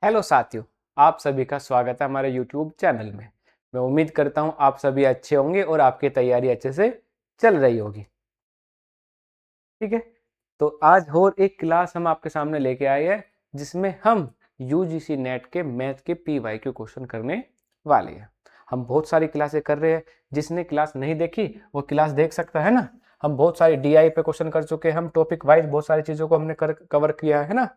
Hello साथियों, आप सभी का स्वागत है हमारे YouTube चैनल में। मैं उम्मीद करता हूँ आप सभी अच्छे होंगे और आपकी तैयारी अच्छे से चल रही होगी। ठीक है, तो आज और एक क्लास हम आपके सामने लेके आए हैं जिसमें हम UGC नेट के मैथ के PYQ क्वेश्चन करने वाले हैं। हम बहुत सारी क्लासें कर रहे हैं, जिसने क्लास नहीं देखी वो क्लास देख सकता है ना। हम बहुत सारी DI पे क्वेश्चन कर चुके हैं, हम टॉपिक वाइज बहुत सारी चीज़ों को हमने कवर किया है ना।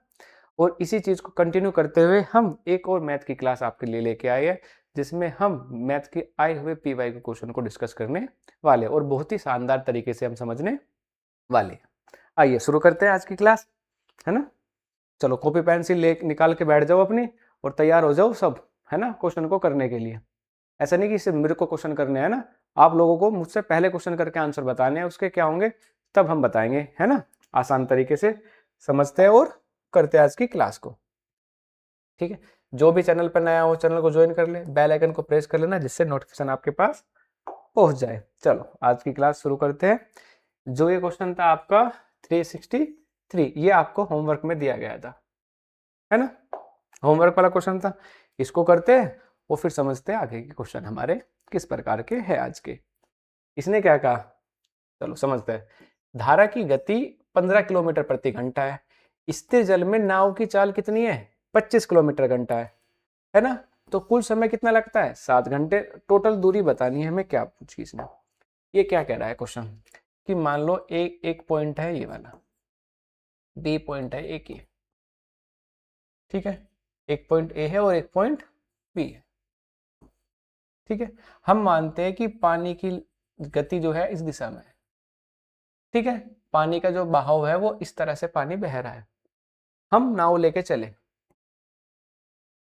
और इसी चीज को कंटिन्यू करते हुए हम एक और मैथ की क्लास आपके लिए लेके आए हैं, जिसमें हम मैथ के आए हुए PY के क्वेश्चन को डिस्कस करने वाले और बहुत ही शानदार तरीके से हम समझने वाले। आइए शुरू करते हैं आज की क्लास, है ना। चलो कॉपी पेंसिल ले निकाल के बैठ जाओ अपनी और तैयार हो जाओ सब, है ना, क्वेश्चन को करने के लिए। ऐसा नहीं कि सिर्फ मेरे को क्वेश्चन करने हैं ना, आप लोगों को मुझसे पहले क्वेश्चन करके आंसर बताने हैं, उसके क्या होंगे तब हम बताएंगे, है ना। आसान तरीके से समझते हैं और करते हैं आज की क्लास को। ठीक है, जो भी चैनल पर नया हो चैनल को ज्वाइन कर ले, बेल आइकन को प्रेस कर लेना जिससे नोटिफिकेशन आपके पास पहुंच जाए। चलो आज की क्लास शुरू करते हैं। जो ये क्वेश्चन था आपका 363, ये आपको होमवर्क में दिया गया था, है ना। होमवर्क वाला क्वेश्चन था, इसको करते हैं और फिर समझते हैं आगे के क्वेश्चन हमारे किस प्रकार के हैं आज के। इसने क्या कहा, चलो समझते हैं। धारा की गति 15 किलोमीटर प्रति घंटा है, स्थिर जल में नाव की चाल कितनी है, 25 किलोमीटर घंटा है ना। तो कुल समय कितना लगता है, 7 घंटे। टोटल दूरी बतानी है हमें, क्या पूछी इसने। ये क्या कह रहा है क्वेश्चन कि मान लो एक पॉइंट है ये वाला, बी पॉइंट है एक ये, ठीक है। एक पॉइंट ए है और एक पॉइंट बी है, ठीक है। हम मानते हैं कि पानी की गति जो है इस दिशा में है, ठीक है। पानी का जो बहाव है वो इस तरह से पानी बह रहा है। हम नाव लेके चले,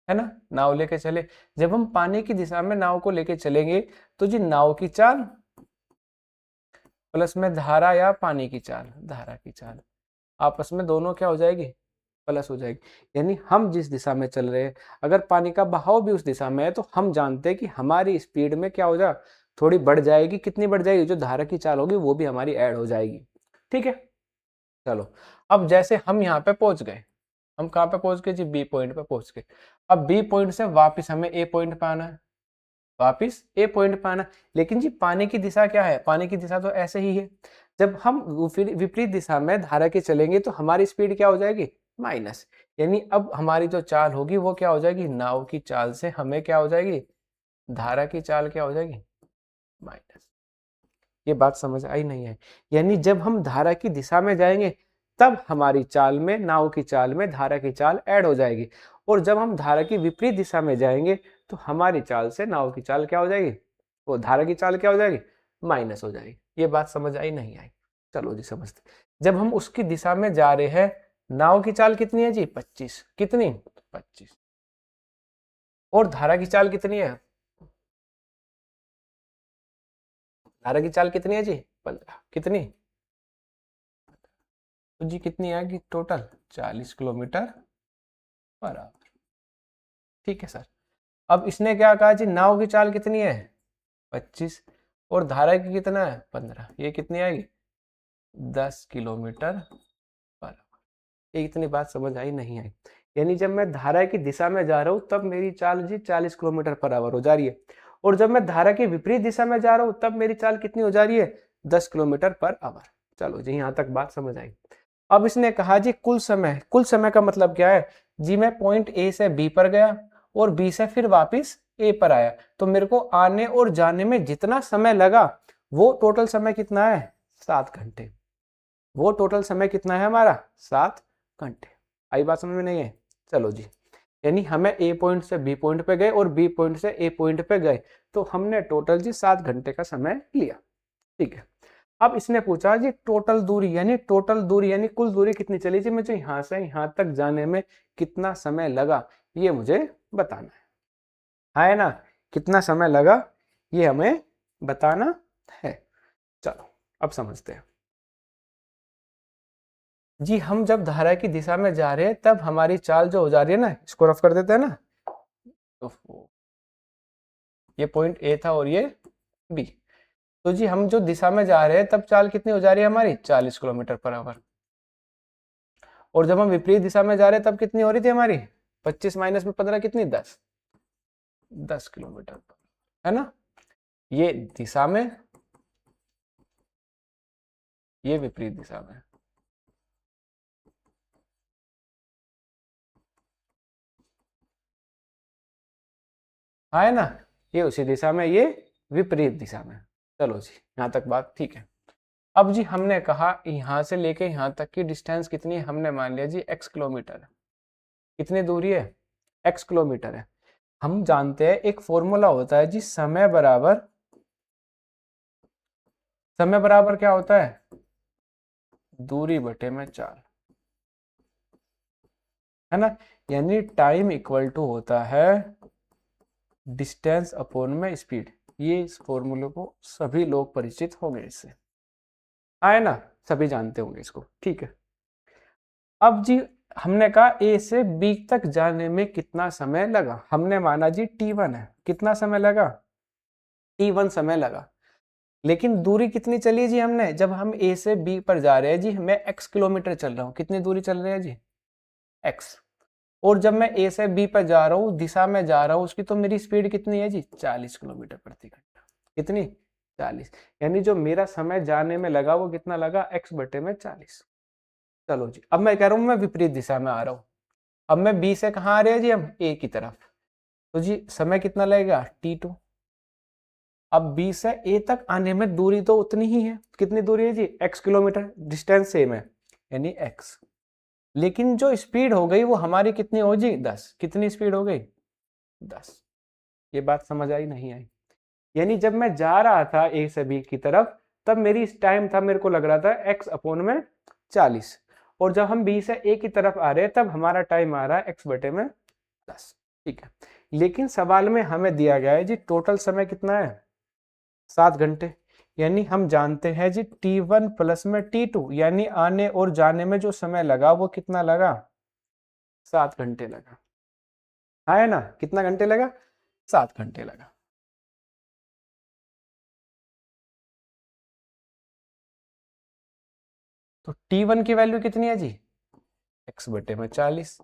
है ना, नाव लेके चले। जब हम पानी की दिशा में नाव को लेके चलेंगे तो जी नाव की चाल प्लस में धारा या पानी की चाल, धारा की चाल आपस में दोनों क्या हो जाएगी, प्लस हो जाएगी। यानी हम जिस दिशा में चल रहे हैं, अगर पानी का बहाव भी उस दिशा में है तो हम जानते हैं कि हमारी स्पीड में क्या हो जा, थोड़ी बढ़ जाएगी। कितनी बढ़ जाएगी, जो धारा की चाल होगी वो भी हमारी ऐड हो जाएगी, ठीक है। चलो अब जैसे हम यहाँ पे पहुंच गए, हम कहाँ पे पहुंच गए जी, बी पॉइंट पे पहुंच गए। अब बी पॉइंट से वापस हमें ए पॉइंट पे आना है, वापस ए पॉइंट पे आना। लेकिन जी पानी की दिशा क्या है, पानी की दिशा तो ऐसे ही है। जब हम विपरीत दिशा में धारा के चलेंगे तो हमारी स्पीड क्या हो जाएगी, माइनस। यानी अब हमारी जो चाल होगी वो क्या हो जाएगी, नाव की चाल से हमें क्या हो जाएगी, धारा की चाल क्या हो जाएगी, माइनस। ये बात समझ आई नहीं है। यानी जब हम धारा की दिशा में जाएंगे तब हमारी चाल में, नाव की चाल में धारा की चाल ऐड हो जाएगी, और जब हम धारा की विपरीत दिशा में जाएंगे तो हमारी चाल से नाव की चाल क्या हो जाएगी, वो धारा की चाल क्या हो जाएगी, माइनस हो जाएगी। ये बात समझ आई नहीं आई, चलो जी समझते। जब हम उसकी दिशा में जा रहे हैं, नाव की चाल कितनी है जी, 25, कितनी, 25, और धारा की चाल कितनी है, धारा की चाल कितनी है जी, 15, कितनी, तो जी कितनी आएगी टोटल, 40 किलोमीटर पर आवर, ठीक है सर। अब इसने क्या कहा जी, नाव की चाल कितनी है, 25, और धारा की कितना है, 15, ये कितनी आएगी, 10 किलोमीटर पर आवर। ये इतनी बात समझ आई नहीं आई। यानी जब मैं धारा की दिशा में जा रहा हूँ तब मेरी चाल जी 40 किलोमीटर पर आवर हो जा रही है, और जब मैं धारा की विपरीत दिशा में जा रहा हूँ तब मेरी चाल कितनी हो जा रही है, 10 किलोमीटर पर आवर। चलो जी यहाँ तक बात समझ आई। अब इसने कहा जी कुल समय, कुल समय का मतलब क्या है जी, मैं पॉइंट ए से बी पर गया और बी से फिर वापस ए पर आया, तो मेरे को आने और जाने में जितना समय लगा वो टोटल समय कितना है, 7 घंटे। वो टोटल समय कितना है हमारा, 7 घंटे। आई बात समझ में नहीं है, चलो जी। यानी हमें ए पॉइंट से बी पॉइंट पे गए और बी पॉइंट से ए पॉइंट पे गए, तो हमने टोटल जी 7 घंटे का समय लिया, ठीक है। अब इसने पूछा जी टोटल दूरी, यानी टोटल दूरी यानी कुल दूरी कितनी चली जी, मुझे यहाँ से यहाँ तक जाने में कितना समय लगा, ये मुझे बताना है ना। कितना समय लगा ये हमें बताना है। चलो अब समझते हैं जी। हम जब धारा की दिशा में जा रहे हैं तब हमारी चाल जो हो जा रही है ना, इसको रफ कर देते हैं ना, तो ये पॉइंट ए था और ये बी। तो जी हम जो दिशा में जा रहे हैं तब चाल कितनी हो जा रही है हमारी, 40 किलोमीटर पर आवर, और जब हम विपरीत दिशा में जा रहे हैं तब कितनी हो रही थी हमारी, 25 माइनस में 15 कितनी, 10, 10 किलोमीटर, है ना। ये दिशा में, ये विपरीत दिशा में, हाँ है ना, ये उसी दिशा में, ये विपरीत दिशा में। चलो जी, यहाँ तक बात ठीक है। अब जी हमने कहा यहाँ से लेके यहाँ तक की डिस्टेंस कितनी है, हमने मान लिया जी x किलोमीटर है। कितनी दूरी है, x किलोमीटर है। हम जानते हैं एक फॉर्मूला होता है जी, समय बराबर क्या होता है, दूरी बटे में 4, है ना। यानी टाइम इक्वल टू होता है डिस्टेंस अपॉन में स्पीड। ये इस फॉर्मूले को सभी लोग परिचित होंगे इससे, आए ना, सभी जानते होंगे इसको, ठीक है। अब जी हमने कहा ए से बी तक जाने में कितना समय लगा, हमने माना जी t1 है, कितना समय लगा, t1 समय लगा। लेकिन दूरी कितनी चली जी हमने, जब हम ए से बी पर जा रहे हैं जी, मैं x किलोमीटर चल रहा हूँ, कितनी दूरी चल रही है जी, x। और जब मैं ए से बी पर जा रहा हूँ, दिशा में जा रहा हूँ उसकी, तो मेरी स्पीड कितनी है जी, 40 किलोमीटर प्रति घंटा। कितनी, 40। यानी जो मेरा समय जाने में लगा वो कितना लगा, x बटे में 40। चलो जी, अब मैं कह रहा हूँ मैं विपरीत दिशा में आ रहा हूँ। अब मैं बी से कहाँ आ रहे हैं जी, हम ए की तरफ, तो जी समय कितना लगेगा, t2। अब बी से ए तक आने में दूरी तो उतनी ही है, कितनी दूरी है जी, x किलोमीटर, डिस्टेंस सेम है यानी x। लेकिन जो स्पीड हो गई वो हमारी कितनी हो जी, 10। कितनी स्पीड हो गई, 10। ये बात समझ आई नहीं आई। यानी जब मैं जा रहा था ए से बी की तरफ, तब मेरी टाइम था, मेरे को लग रहा था x अपॉन में 40। और जब हम बी से ए की तरफ आ रहे हैं तब हमारा टाइम आ रहा है x बटे में 10, ठीक है। लेकिन सवाल में हमें दिया गया है जी टोटल समय कितना है, 7 घंटे। यानी हम जानते हैं जी t1 प्लस में t2, यानी आने और जाने में जो समय लगा वो कितना लगा, 7 घंटे लगा, है ना। कितना घंटे लगा, 7 घंटे लगा। तो t1 की वैल्यू कितनी है जी, x बटे में 40,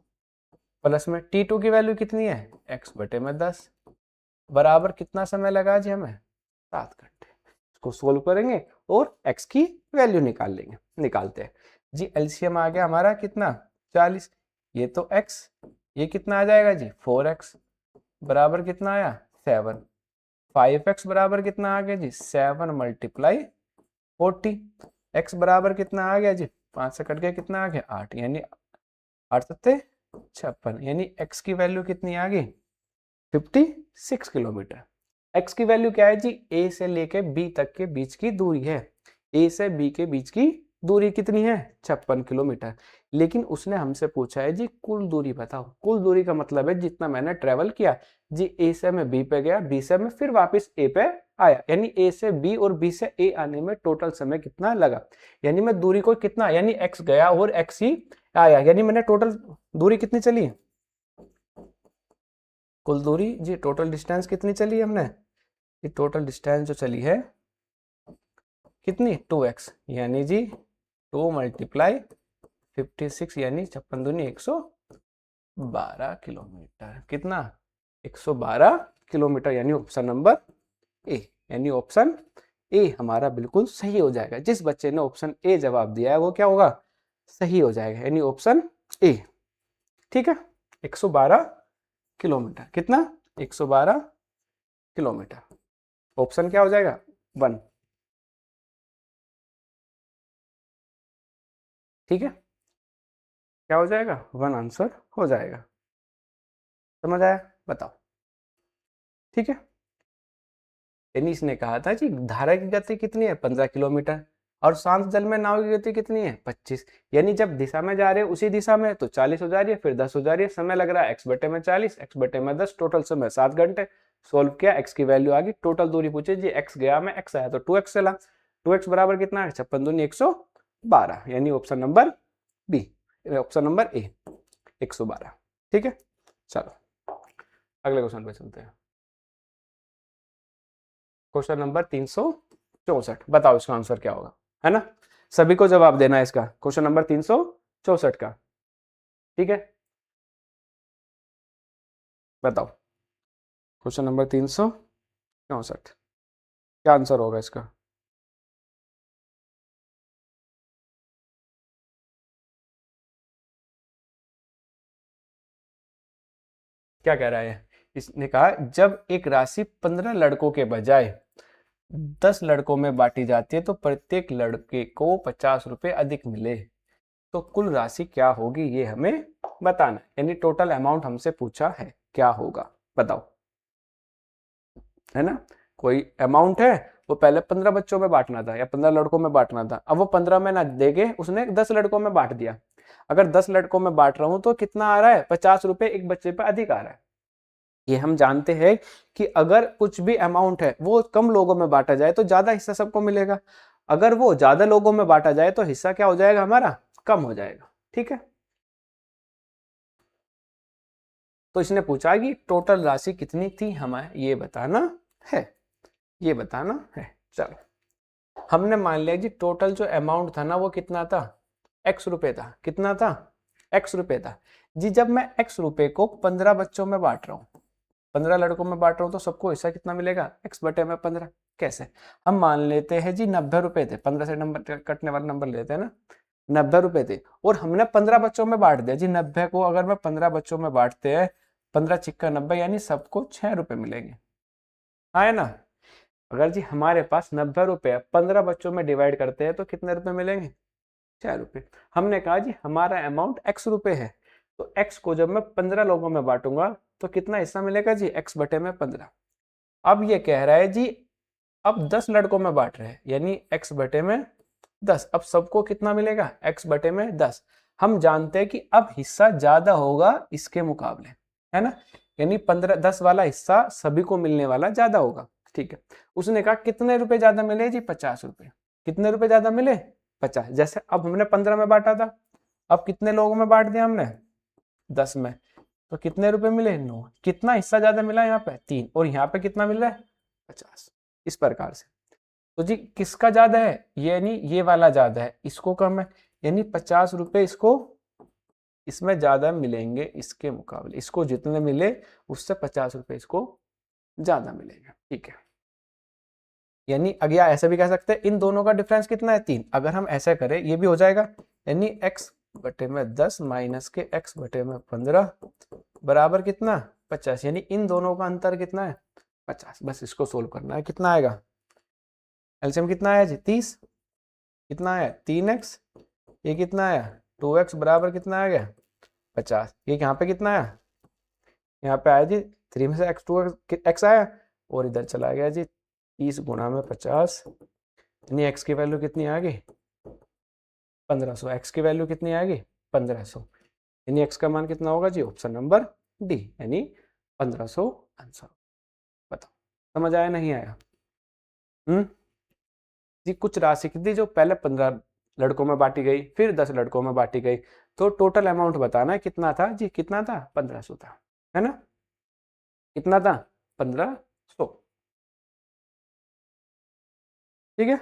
प्लस में t2 की वैल्यू कितनी है, x बटे में 10, बराबर कितना समय लगा जी हमें, 7 घंटे। इसको सोल्व करेंगे और x की वैल्यू निकाल लेंगे, निकालते हैं जी। एलसीएम आ गया हमारा कितना, 40। ये तो x, ये कितना आ जाएगा जी, 4x, बराबर कितना आया, 7। 5x बराबर कितना आ गया जी, 7 मल्टीप्लाई 40। x बराबर कितना आ गया जी, 5 से कट गया, कितना आ गया, 8। यानी 8 सत्ते 56, यानी x की वैल्यू कितनी आ गई, 56 किलोमीटर। x की वैल्यू क्या है जी, a से लेके b तक के बीच की दूरी है। a से b के बीच की दूरी कितनी है, 56 किलोमीटर। लेकिन उसने हमसे पूछा है जी कुल दूरी बताओ। कुल दूरी का मतलब है जितना मैंने ट्रेवल किया जी। a से मैं b पे गया, b से मैं फिर वापस a पे आया, यानी a से b और b से a आने में टोटल समय कितना लगा। यानी मैं दूरी को कितना, यानी x गया और x ही आया, यानी मैंने टोटल दूरी कितनी चली, कुल दूरी जी, टोटल डिस्टेंस कितनी चली हमने, ये टोटल डिस्टेंस जो चली है कितनी, 2x, यानी जी 2 मल्टीप्लाई 56, यानी 56 दूनी 112 किलोमीटर। कितना, 112 किलोमीटर, यानी ऑप्शन नंबर ए, यानी ऑप्शन ए हमारा बिल्कुल सही हो जाएगा। जिस बच्चे ने ऑप्शन ए जवाब दिया है वो क्या होगा, सही हो जाएगा, यानी ऑप्शन ए, ठीक है। 112 किलोमीटर, कितना, 112 किलोमीटर, ऑप्शन क्या हो जाएगा, 1, ठीक है। क्या हो जाएगा, 1 आंसर हो जाएगा। समझ आया, बताओ, ठीक है। टेनिस ने कहा था कि धारा की गति कितनी है, 15 किलोमीटर, और शांत जल में नाव की गति कितनी है, 25। यानी जब दिशा में जा रहे हैं उसी दिशा में तो 40 हो जा रही है, फिर 10 हो जा रही है, समय लग रहा है x बटे में 40, x बटे में 10, टोटल समय 7 घंटे। सोल्व किया, x की वैल्यू आ गई, टोटल दूरी पूछे जी, x गया में x आया तो 2x चला, 2x बराबर कितना है, 56 दूनी 112, यानी option number B, option number A 112, ठीक है। चलो अगले क्वेश्चन पे चलते हैं। क्वेश्चन नंबर 364, बताओ इसका आंसर क्या होगा, है ना। सभी को जवाब देना है इसका, क्वेश्चन नंबर 364 का, ठीक है। बताओ क्वेश्चन नंबर 364 क्या आंसर होगा इसका? क्या कह रहा है? इसने कहा जब एक राशि 15 लड़कों के बजाय 10 लड़कों में बांटी जाती है तो प्रत्येक लड़के को 50 रुपए अधिक मिले तो कुल राशि क्या होगी, ये हमें बताना है। यानी टोटल अमाउंट हमसे पूछा है, क्या होगा बताओ, है ना। कोई अमाउंट है, वो पहले 15 बच्चों में बांटना था या 15 लड़कों में बांटना था, अब वो 15 में ना देके उसने 10 लड़कों में बांट दिया। अगर 10 लड़कों में बांट रहा हूं तो कितना आ रहा है, 50 रुपए एक बच्चे पे अधिक आ रहा है। ये हम जानते हैं कि अगर कुछ भी अमाउंट है वो कम लोगों में बांटा जाए तो ज्यादा हिस्सा सबको मिलेगा, अगर वो ज्यादा लोगों में बांटा जाए तो हिस्सा क्या हो जाएगा, हमारा कम हो जाएगा। ठीक है, तो इसने पूछा कि टोटल राशि कितनी थी, हमें ये बताना है, ये बताना है। चलो, हमने मान लिया जी टोटल जो अमाउंट था ना वो कितना था, एक्स रुपए था। कितना था, एक्स रुपए था। जी जब मैं एक्स रुपए को 15 बच्चों में बांट रहा हूँ, 15 लड़कों में बांट रहा हूँ, तो सबको हिस्सा कितना मिलेगा, एक्स बटे में 15। कैसे, हम मान लेते हैं जी 90 रुपए थे, 15 से नंबर कटने वाला नंबर लेते हैं ना, 90 रुपए थे और हमने 15 बच्चों में बांट दिया जी। 90 को अगर मैं 15 बच्चों में बांटते हैं, 15 छिक्का 90, यानी सबको 6 रुपए मिलेंगे, हाँ है ना। अगर जी हमारे पास 90 रुपए 15 बच्चों में डिवाइड करते हैं तो कितने रुपए मिलेंगे, 6 रुपए। हमने कहा जी हमारा अमाउंट एक्स रुपए है, तो एक्स को जब मैं 15 लोगों में बांटूंगा तो कितना हिस्सा मिलेगा जी, एक्स बटे में 15। अब ये कह रहा है जी अब 10 लड़कों में बांट रहे हैं, यानी एक्स बटे में 10। अब सबको कितना मिलेगा, एक्स बटे में 10। हम जानते हैं कि अब हिस्सा ज्यादा होगा इसके मुकाबले, है ना, यानी 15 10 वाला हिस्सा सभी को मिलने वाला ज्यादा होगा। ठीक है, उसने कहा कितने रुपए ज्यादा मिले जी, 50 रुपए। कितने रुपए ज्यादा मिले, 50। जैसे अब हमने 15 में बांटा था, अब कितने लोगों में बांट दिया हमने, 10 में, तो कितने रुपए मिले, 9। कितना हिस्सा ज्यादा मिला यहाँ पे, 3, और यहाँ पे कितना मिल रहा है, 50। इस प्रकार से तो जी किसका ज्यादा है, यानी ये वाला ज्यादा है, इसको कम है, यानी 50 रुपए इसको इसमें ज्यादा मिलेंगे इसके मुकाबले, इसको जितने मिले उससे 50 रुपए इसको ज्यादा मिलेगा। ठीक है, यानी अगर ऐसा भी कह सकते हैं इन दोनों का डिफरेंस कितना है, 3। अगर हम ऐसा करें ये भी हो जाएगा, यानी x बटे में 10 माइनस के x बटे में 15 बराबर कितना, 50। यानी इन दोनों का अंतर कितना है, 50। बस इसको सोल्व करना है, कितना आएगा, एलसीएम कितना आया जी, 30। कितना आया, 3x, ये कितना आया, 2x बराबर कितना आ गया, 50। ये यहाँ पे कितना आया, यहाँ पे आया जी 3 में से x 2x आया, और इधर चला गया जी 30 गुणा में 50, यानी x की वैल्यू कितनी आ गई, 1500। x की वैल्यू कितनी आ गई, 1500। यानी x का मान कितना होगा जी, ऑप्शन नंबर डी, यानी 1500 आंसर। बताओ समझ आया नहीं आया? जी कुछ राशि कितनी जो पहले 15 लड़कों में बांटी गई, फिर 10 लड़कों में बांटी गई, तो टोटल अमाउंट बताना है कितना था जी, कितना था, 1500 था, है ना। कितना था, 1500। ठीक है,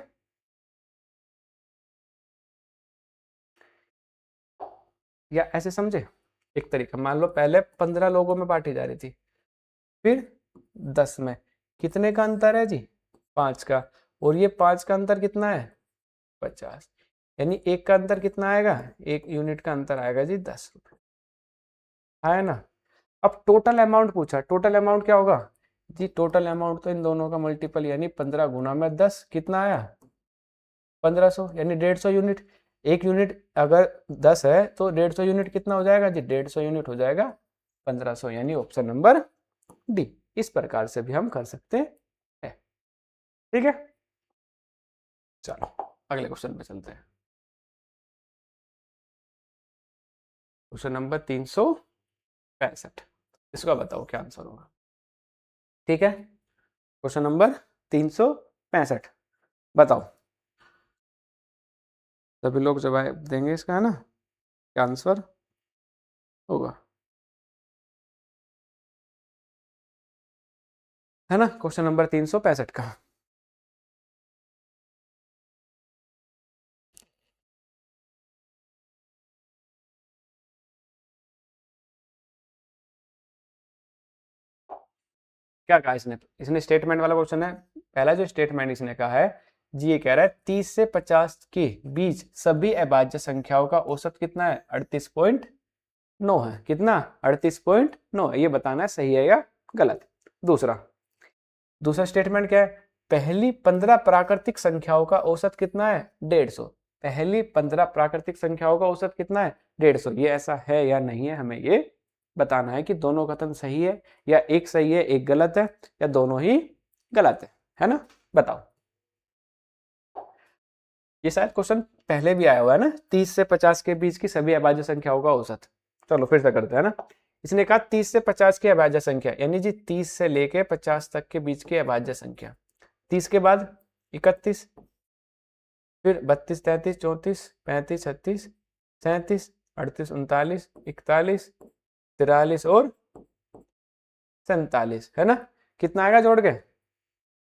या ऐसे समझे, एक तरीका मान लो पहले 15 लोगों में बांटी जा रही थी, फिर 10 में, कितने का अंतर है जी, 5 का, और ये 5 का अंतर कितना है, 50। यानी एक का अंतर कितना आएगा, एक यूनिट का अंतर आएगा जी 10 रुपए, है ना। अब टोटल अमाउंट पूछा, टोटल अमाउंट क्या होगा जी, टोटल अमाउंट तो इन दोनों का मल्टीपल, यानी 15 गुना में 10, कितना आया, 1500, यानी 150 यूनिट। एक यूनिट अगर 10 है तो 150 यूनिट कितना हो जाएगा जी, 150 यूनिट हो जाएगा 1500, यानी ऑप्शन नंबर डी। इस प्रकार से भी हम कर सकते हैं। ठीक है, चलो अगले क्वेश्चन पे चलते हैं। क्वेश्चन नंबर 365, इसका बताओ क्या आंसर होगा। ठीक है, क्वेश्चन नंबर 365, बताओ। सभी लोग जवाब देंगे इसका, है ना, क्या आंसर होगा, है ना, क्वेश्चन नंबर 365 का। क्या कहा इसने स्टेटमेंट वाला क्वेश्चन है। पहला जो स्टेटमेंट इसने कहा है जी, ये कह रहा है 30 से 50 के बीच सभी अभाज्य संख्याओं का औसत कितना है, 38.9 है। कितना, 38.9 है। ये बताना है सही है या गलत। दूसरा स्टेटमेंट क्या है, पहली 15 प्राकृतिक संख्याओं का औसत कितना है, 150। पहली 15 प्राकृतिक संख्याओं का औसत कितना है, 150। ये ऐसा है या नहीं है, हमें ये बताना है कि दोनों कथन सही है या एक सही है एक गलत है या दोनों ही गलत है ना। बताओ। ये शायद क्वेश्चन पहले भी आया हुआ है ना, 30 से 50 के बीच की सभी अभाज्य संख्याओं का औसत। चलो फिर से करते हैं ना। इसने कहा 30 से 50 की अभाज्य संख्या, यानी जी 30 से लेके 50 तक के बीच की अभाज्य संख्या। 30 के बाद 31, फिर 32, 33, 34, 35, 36, 37, 38, 39, 41, 43 और 47, है ना। कितना आएगा जोड़ के,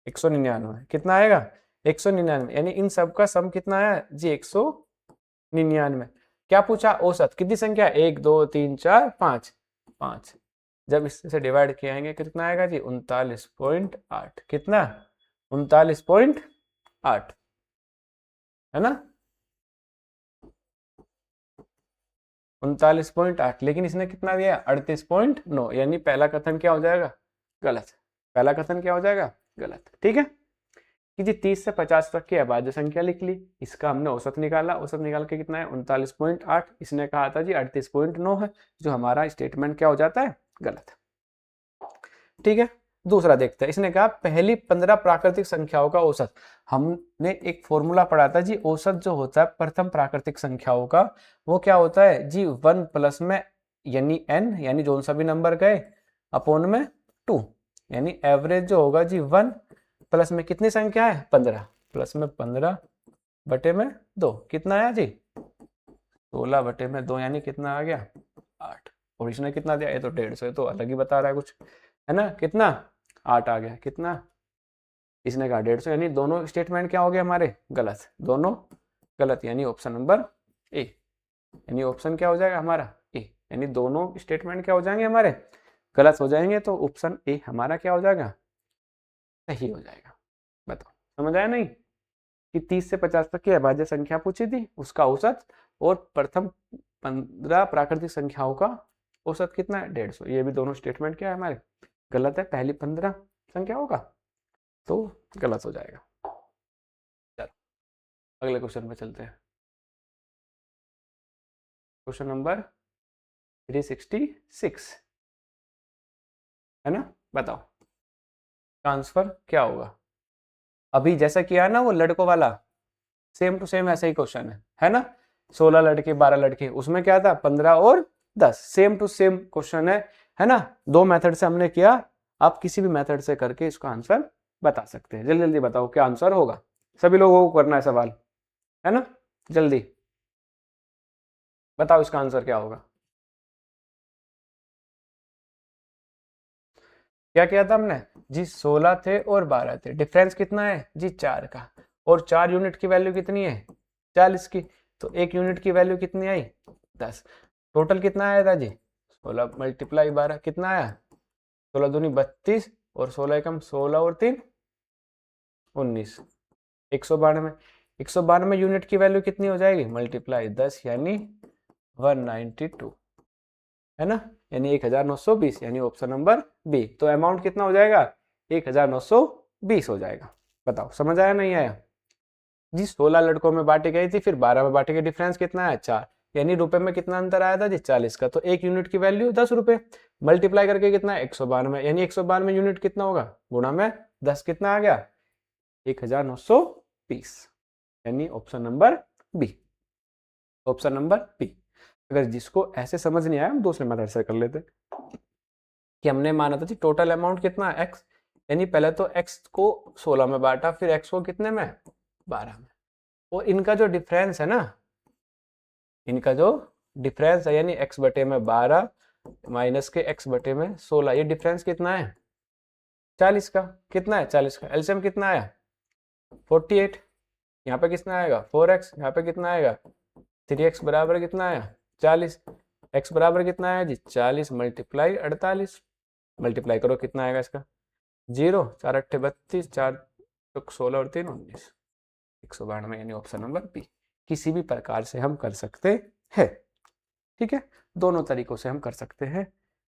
199। कितना आएगा, 199। यानी इन सब का सम कितना है जी, 199। क्या पूछा, औसत कितनी संख्या, 1 2 3 4 5 5। जब इससे डिवाइड किया कितना आएगा जी, 39.8। कितना, 39.8, है ना, 39.8। लेकिन इसने कितना दिया, 38.9। यानी पहला कथन क्या हो जाएगा, गलत। पहला कथन क्या हो जाएगा, गलत। ठीक है कि जी 30 से 50 तक की अभाज्य संख्या लिख ली, इसका हमने औसत निकाला, औसत निकाल के कितना है, 39.8। इसने कहा था जी 38.9 है, जो हमारा स्टेटमेंट क्या हो जाता है, गलत। ठीक है, दूसरा देखते हैं। इसने कहा पहली 15 प्राकृतिक संख्याओं का औसत। हमने एक फॉर्मूला पढ़ा था जी, औसत जो होता है प्रथम प्राकृतिक संख्याओं का, वो क्या होता है जी, 1 प्लस में यानी n, यानी जो सा भी नंबर गए, अपॉन में 2। यानी एवरेज जो होगा जी 1 प्लस में कितनी संख्या है, 15, प्लस में 15 बटे में 2। कितना आया जी, 16 बटे में 2, यानी कितना आ गया, 8। और इसने कितना दिया, ये तो 150 है, तो अलग ही बता रहा है कुछ, है ना। कितना, 8 आ गया। कितना, इसने कहा 150। यानी दोनों स्टेटमेंट क्या हो गए हमारे, गलत। दोनों गलत, यानी ऑप्शन नंबर ए। यानी ऑप्शन क्या हो जाएगा हमारा, ए। यानी दोनों स्टेटमेंट क्या हो जाएंगे हमारे, गलत हो जाएंगे। तो ऑप्शन ए हमारा क्या हो जाएगा, सही हो जाएगा। बताओ समझ आया नहीं, कि 30 से 50 तक की अभाज्य संख्या पूछी थी, उसका औसत, और प्रथम 15 प्राकृतिक संख्याओं का औसत कितना है, 150। ये भी दोनों स्टेटमेंट क्या है हमारे, गलत है। पहली 15 संख्याओं का तो गलत हो जाएगा। चलो अगले क्वेश्चन पे चलते हैं। क्वेश्चन नंबर 366, है ना। बताओ ट्रांसफर क्या होगा। अभी जैसा किया ना वो लड़कों वाला, सेम टू सेम ऐसा ही क्वेश्चन है ना। 16 लड़के 12 लड़के, उसमें क्या था, 15 और 10। सेम टू सेम क्वेश्चन है ना। दो मेथड से हमने किया, आप किसी भी मेथड से करके इसका आंसर बता सकते हैं। जल्दी जल्दी बताओ क्या आंसर होगा, सभी लोगों को करना है सवाल, है ना। जल्दी बताओ इसका आंसर क्या होगा। क्या किया था हमने जी, 16 थे और 12 थे, डिफरेंस कितना है जी, 4 का। और 4 यूनिट की वैल्यू कितनी है, 40 की। तो 1 यूनिट की वैल्यू कितनी आई, 10। टोटल कितना आया था जी, 16 मल्टीप्लाई 12, कितना आया, 16 दूनी 32 और 16 एकम 16 और 3 19, 192। 192 यूनिट की वैल्यू कितनी हो जाएगी, मल्टीप्लाई 10, यानी 192, है ना। यानी 1920, यानी ऑप्शन नंबर बी। तो अमाउंट कितना हो जाएगा, 1920 हो जाएगा। बताओ समझ आया नहीं आया जी। 16 लड़कों में बांटी गई थी, फिर 12 में बांटे गए, डिफरेंस कितना है, 4। यानी रुपए में कितना अंतर आया था जी, 40 का। तो 1 यूनिट की वैल्यू 10 रुपए, मल्टीप्लाई करके कितना है, 192। यानी 192 यूनिट कितना होगा, गुणा में 10, कितना आ गया, 1920। यानी option number B, option number B. अगर जिसको ऐसे समझ नहीं आया, हम दूसरे मेथड से कर लेते कि हमने माना था जी टोटल अमाउंट कितना है, एक्स। यानी पहले तो एक्स को 16 में बांटा, फिर एक्स को कितने में, 12 में। और इनका जो डिफरेंस है ना, इनका जो डिफरेंस है, यानी एक्स बटे में 12 माइनस के एक्स बटे में 16, ये डिफरेंस कितना है, 40 का। कितना है, 40 का। एलसीएम कितना आया, 48। यहाँ पे कितना आएगा, 4x। यहाँ पे कितना आएगा, 3x बराबर कितना आया, 40। x बराबर कितना आया जी, 40 मल्टीप्लाई 48। मल्टीप्लाई करो कितना आएगा इसका, 0, 4 अट्ठे 32, 4 चौक 16 और 3 19, 192, यानी ऑप्शन नंबर बी। किसी भी प्रकार से हम कर सकते हैं, ठीक है, दोनों तरीकों से हम कर सकते हैं,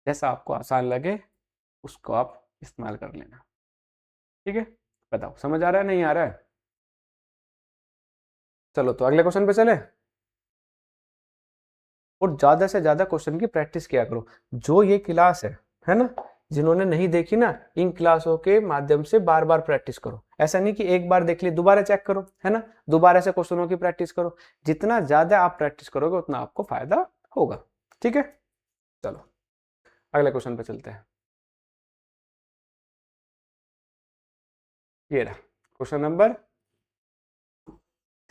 जैसा आपको आसान लगे उसको आप इस्तेमाल कर लेना, ठीक है। बताओ समझ आ रहा है नहीं आ रहा है? चलो तो अगले क्वेश्चन पे चले। और ज्यादा से ज्यादा क्वेश्चन की प्रैक्टिस किया करो। जो ये क्लास है ना, जिन्होंने नहीं देखी ना, इन क्लासों के माध्यम से बार बार प्रैक्टिस करो। ऐसा नहीं कि एक बार देख ली दोबारा चेक करो, है ना, दोबारा से क्वेश्चनों की प्रैक्टिस करो। जितना ज्यादा आप प्रैक्टिस करोगे उतना आपको फायदा होगा, ठीक है। चलो अगले क्वेश्चन पे चलते हैं। ये रहा क्वेश्चन नंबर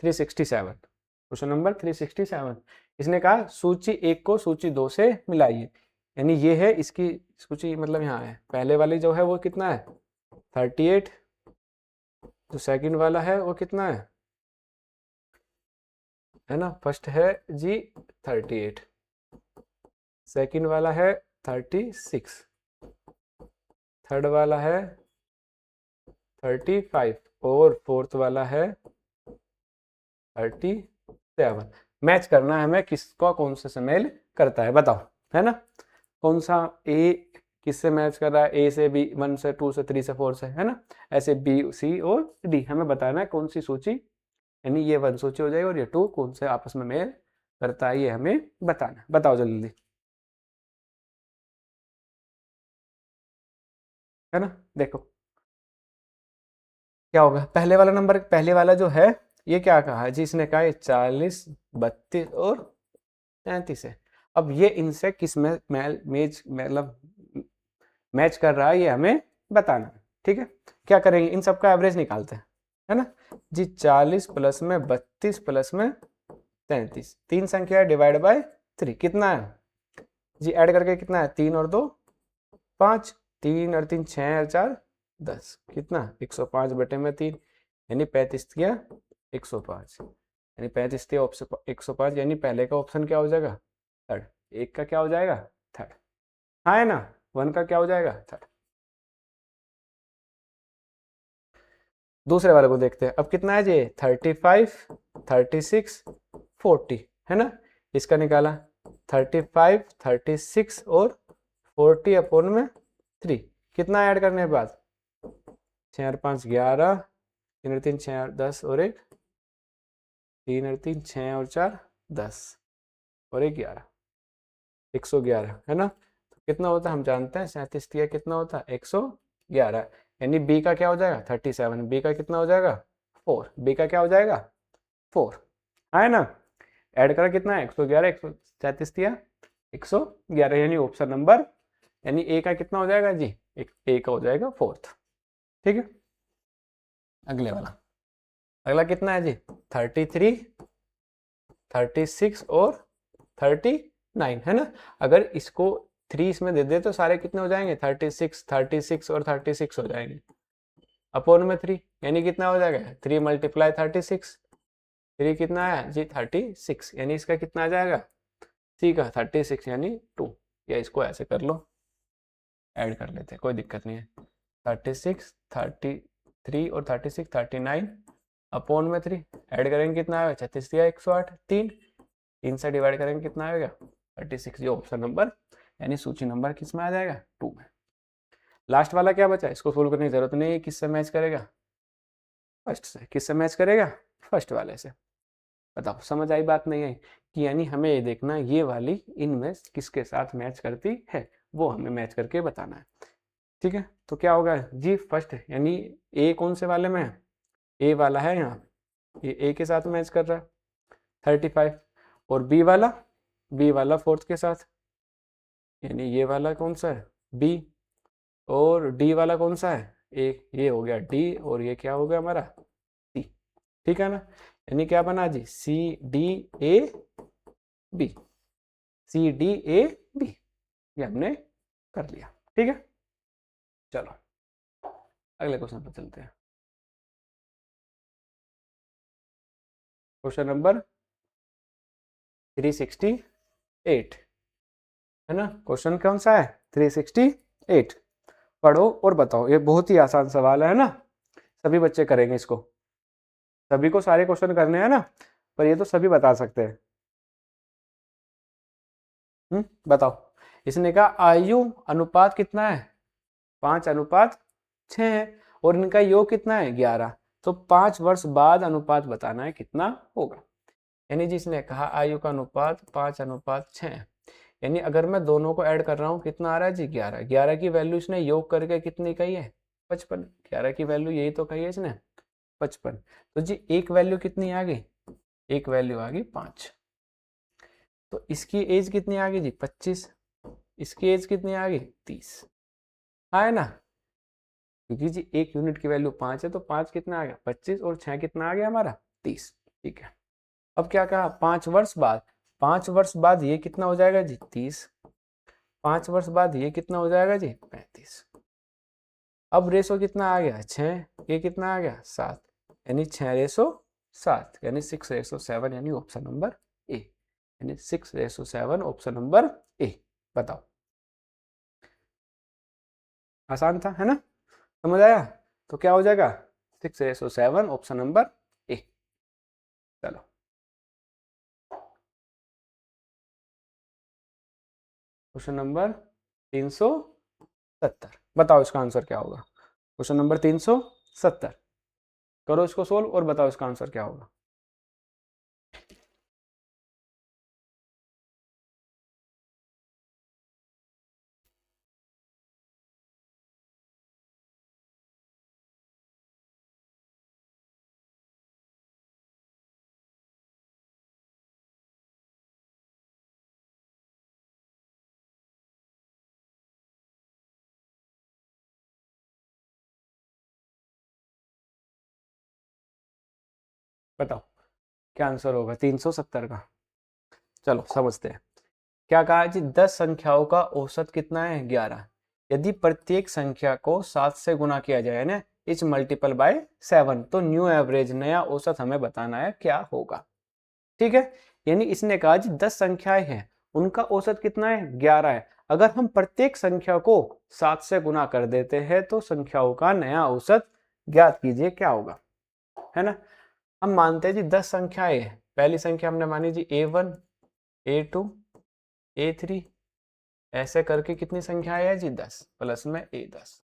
367। क्वेश्चन नंबर 367, इसने कहा सूची 1 को सूची 2 से मिलाइए। यानी ये है इसकी सूची, मतलब यहाँ है पहले वाली जो है वो कितना है 38, जो सेकंड वाला है वो कितना है ना, फर्स्ट है जी 38, सेकंड वाला है 36, थर्ड वाला है 35 और फोर्थ वाला है 37। मैच करना है हमें किसका कौन सा से मेल करता है, बताओ, है ना, कौन सा ए किससे मैच कर रहा है, ए से बी, 1 से 2 से 3 से 4 से, है ना, ऐसे बी सी और डी। हमें बताना है कौन सी सूची, यानी ये 1 सूची हो जाएगी और ये 2 कौन से आपस में मेल करता है, ये हमें बताना। बताओ जल्दी, है ना। देखो क्या होगा, पहले वाला नंबर, पहले वाला जो है ये क्या कहा है जी, इसने कहा है 40, 32 और 33 है। अब ये इनसे किस में मैच, मतलब मैच कर रहा है, ये हमें बताना है, ठीक है। क्या करेंगे, इन सबका एवरेज निकालते हैं, है ना जी। 40 प्लस में 32 प्लस में 33, तीन संख्या है, डिवाइड बाय 3 कितना है जी, ऐड करके कितना है, 3 और 2 5, 3 और 3 6 और 4 10, कितना 105 बटे में 3, यानी 35 किया 105, यानी 35 किया 105, यानी पहले का ऑप्शन क्या हो जाएगा, थर्ड। एक का क्या हो जाएगा, थर्ड। हाँ है ना, 1 का क्या हो जाएगा, थर्ड। दूसरे वाले को देखते हैं, अब कितना है जी, 35, 36, 40, है ना। इसका निकाला 35, 36 और 40 अपोन में 3, कितना ऐड करने के बाद, 6 और 5 11, 3 और 3 6 और 10 और 1, 3 और 3 6 और 4 10 और 1 11, 111, है ना। तो कितना होता है हम जानते हैं, 37 किया कितना होता है 111, यानी बी का क्या हो जाएगा 37, बी का कितना हो जाएगा 4, बी का क्या हो जाएगा 4, है ना। ऐड करा कितना है 111, 137 दिया 111, यानी ऑप्शन नंबर, यानी ए का कितना हो जाएगा जी, ए का हो जाएगा 4th, ठीक है। अगले वाला, अगला कितना है जी 33, 36 और 39, है ना। अगर इसको 3 इसमें दे दे तो सारे कितने हो जाएंगे 36, 36 और 36 हो जाएंगे, अपोन में 3, यानी कितना हो जाएगा 3 मल्टीप्लाई 36, 3 कितना आया जी 36, यानी इसका कितना आ जाएगा सी का 36, यानी 2, या इसको ऐसे कर लो, ऐड कर लेते हैं, कोई दिक्कत नहीं है। 36, 33 और 36 39 अपोन में 3, ऐड करेंगे कितना आएगा 36 या 108, 3 से डिवाइड करेंगे कितना आएगा 36, जो ऑप्शन नंबर, यानी सूची नंबर किस में आ जाएगा 2 में। लास्ट वाला क्या बचा, इसको सोल्व करने की जरूरत नहीं है, किससे मैच करेगा, फर्स्ट से। किससे मैच करेगा, फर्स्ट वाले से। बताओ समझ आई बात नहीं आई, कि यानी हमें ये देखना ये वाली इनमें किसके साथ मैच करती है, वो हमें मैच करके बताना है, ठीक है। तो क्या होगा जी, फर्स्ट यानी ए कौन से वाले में है, ए वाला है यहाँ, ये ए के साथ मैच कर रहा है 35, और बी वाला फोर्थ के साथ, यानी ये वाला कौन सा है बी, और डी वाला कौन सा है ए, ये हो गया डी, और ये क्या हो गया हमारा सी, ठीक है ना। यानी क्या बना जी, C D A B, C D A B, ये हमने कर लिया, ठीक है। चलो अगले क्वेश्चन पर चलते हैं। क्वेश्चन नंबर 368, है ना। क्वेश्चन कौन सा है 368। पढ़ो और बताओ। ये बहुत ही आसान सवाल है ना, सभी बच्चे करेंगे इसको, सभी को सारे क्वेश्चन करने हैं ना, पर ये तो सभी बता सकते हैं। बताओ। इसने कहा आयु अनुपात कितना है, 5:6 है, और इनका योग कितना है, 11। तो 5 वर्ष बाद अनुपात बताना है कितना होगा। यानी जिसने कहा आयु का अनुपात 5:6 है, यानी अगर मैं दोनों को ऐड कर रहा हूँ कितना आ रहा है जी, 11। 11 की वैल्यू इसने योग करके कितनी कही है, 55। 11 की वैल्यू यही तो कही है इसने, 55। तो जी एक वैल्यू कितनी आ गई, एक वैल्यू आ गई 5। तो इसकी एज कितनी आ गई जी, 25। इसकी एज कितनी आ गई, 30। है ना, क्योंकि जी एक यूनिट की वैल्यू 5 है, तो 5 कितना आ गया, 25, और 6 कितना आ गया हमारा, 30। ठीक है। अब क्या कहा, 5 वर्ष बाद, 5 वर्ष बाद ये कितना हो जाएगा जी, 30। 5 वर्ष बाद ये कितना हो जाएगा जी, 35। अब रेशो कितना आ गया, 6। ये कितना आ गया, 7। यानी 6:7, यानी 6:7, यानी ऑप्शन नंबर ए, यानी 6:7 ऑप्शन नंबर ए। बताओ, आसान था है ना, समझ आया। तो क्या हो जाएगा, 6:7 ऑप्शन नंबर ए। चलो, क्वेश्चन नंबर 370, बताओ इसका आंसर क्या होगा। क्वेश्चन नंबर 370, करो इसको सोल्व और बताओ इसका आंसर क्या होगा। बताओ क्या आंसर होगा 370 का। चलो समझते हैं। क्या कहा जी, 10 संख्याओं का औसत कितना है, 11। यदि प्रत्येक संख्या को 7 से गुना किया जाए ना, इच मल्टीपल बाय 7, तो न्यू एवरेज, नया औसत हमें बताना है क्या होगा। ठीक है। यानी इसने कहा जी 10 संख्याएं हैं, उनका औसत कितना है, 11 है। अगर हम प्रत्येक संख्या को 7 से गुना कर देते हैं तो संख्याओं का नया औसत ज्ञात कीजिए क्या होगा, है ना। हम मानते हैं जी 10 संख्याएं हैं। पहली संख्या हमने मानी जी A1, A2, A3, ऐसे करके कितनी संख्याएं है जी, 10 प्लस में A10।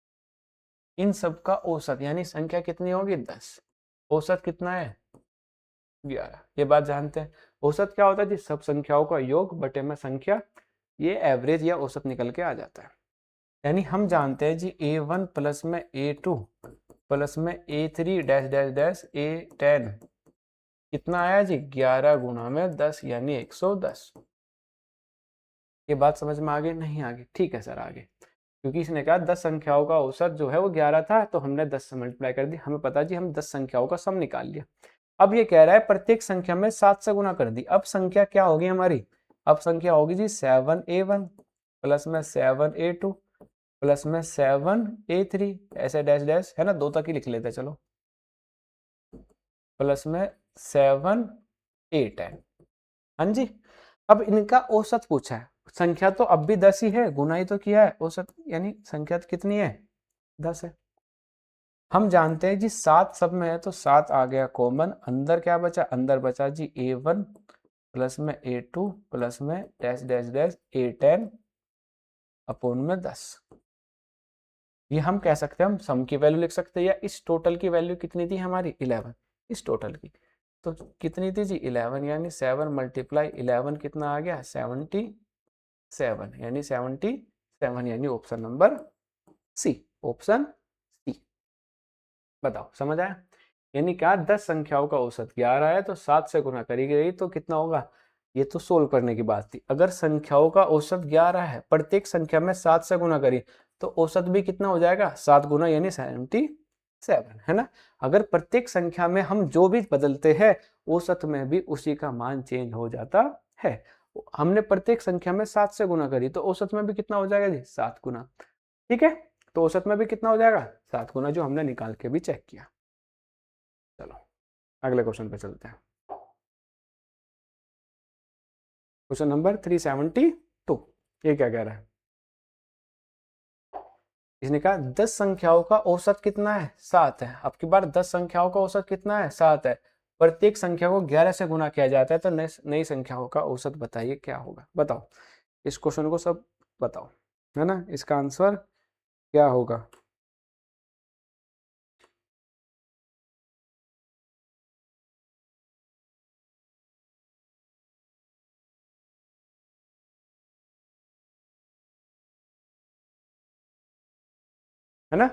इन सब का औसत यानी संख्या कितनी होगी, 10। औसत कितना है, 11। ये बात जानते हैं। औसत क्या होता है जी, सब संख्याओं का योग बटे में संख्या, ये एवरेज या औसत निकल के आ जाता है। यानी हम जानते हैं जी A1 प्लस में A2 प्लस में A3 dash dash dash A10 कितना आया जी, 11 गुना में 10 यानी 110। ये बात समझ में आ गई, नहीं आ गई, ठीक है सर आ गई। क्योंकि इसने कहा 10 संख्याओं का औसत जो है वो 11 था, तो हमने 10 से मल्टीप्लाई कर दी, हमें पता जी हम 10 संख्याओं का सम निकाल लिया। अब ये कह रहा है प्रत्येक संख्या में 7 से गुना कर दी। अब संख्या क्या होगी हमारी, अब संख्या होगी जी 7A1 प्लस में 7A2 प्लस में 7A3, ऐसे डैश डैश है ना, 2 तक ही लिख लेते चलो, प्लस में 7A10। हाँ जी। अब इनका औसत पूछा है, संख्या तो अब भी 10 ही है, गुना ही तो किया है, औसत यानी संख्या तो कितनी है, 10 है। हम जानते हैं जी 7 सब में है, तो 7 आ गया कॉमन, अंदर क्या बचा, अंदर बचा जी A1 प्लस में A2 प्लस में dash dash dash A10 upon में 10। ये हम कह सकते हैं, हम सम की वैल्यू लिख सकते हैं, या इस टोटल की वैल्यू कितनी थी हमारी, 11, इस टोटल की। तो कितनी थी जी, 11, यानी 7 मल्टीप्लाई 11 कितना आ गया, 77, यानी 77, यानी option number C, option C. बताओ समझ आया। यानी क्या, 10 संख्याओं का औसत 11 है, तो 7 से गुना करी गई तो कितना होगा। ये तो सोल्व करने की बात थी। अगर संख्याओं का औसत 11 है, प्रत्येक संख्या में 7 से गुना करी, तो औसत भी कितना हो जाएगा, 7 गुना यानी 77, है ना। अगर प्रत्येक संख्या में हम जो भी बदलते हैं, औसत में भी उसी का मान चेंज हो जाता है। हमने प्रत्येक संख्या में 7 से गुना करी, तो औसत में भी कितना हो जाएगा जी, 7 गुना। ठीक है। तो औसत में भी कितना हो जाएगा, 7 गुना, जो हमने निकाल के भी चेक किया। चलो अगले क्वेश्चन पे चलते हैं। क्वेश्चन नंबर 372, ये क्या कह रहा है, इसने कहा 10 संख्याओं का औसत कितना है, 7 है। अब की बार 10 संख्याओं का औसत कितना है, 7 है। प्रत्येक संख्या को 11 से गुना किया जाता है, तो नई संख्याओं का औसत बताइए क्या होगा। बताओ, इस क्वेश्चन को सब बताओ, है ना, इसका आंसर क्या होगा। है ना,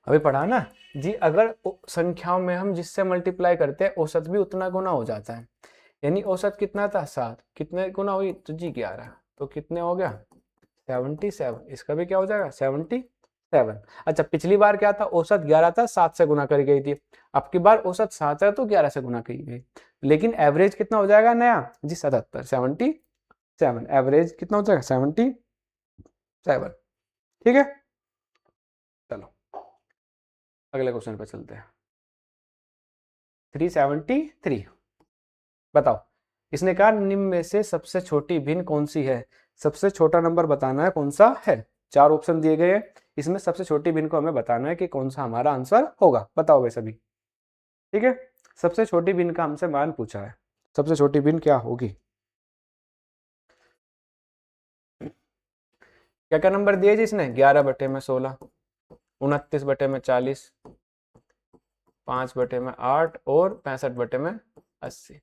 अभी पढ़ा ना जी। अगर संख्याओं में हम जिससे मल्टीप्लाई करते हैं औसत भी उतना गुना हो जाता है। यानी औसत कितना था, 7, कितने गुना हुई तो जी 11, तो कितने हो गया 77। इसका भी क्या हो जाएगा 77। अच्छा, पिछली बार क्या था, औसत 11 था, 7 से गुना करी गई थी। अब की बार औसत 7 है तो 11 से गुना करी गई, लेकिन एवरेज कितना हो जाएगा नया जी 77, 77। एवरेज कितना हो जाएगा 77। ठीक है, चलो अगले क्वेश्चन पे चलते हैं। 373, बताओ। इसने कहा निम्न में से सबसे छोटी भिन्न कौन सी है। सबसे छोटा नंबर बताना है कौन सा है। 4 ऑप्शन दिए गए हैं, इसमें सबसे छोटी भिन्न को हमें बताना है कि कौन सा हमारा आंसर होगा। बताओ भाई सभी। ठीक है, सबसे छोटी भिन्न का हमसे मान पूछा है, सबसे छोटी भिन्न क्या होगी। क्या क्या नंबर दिए जी इसने, 11/16, 29/40, 5/8 और 65/80।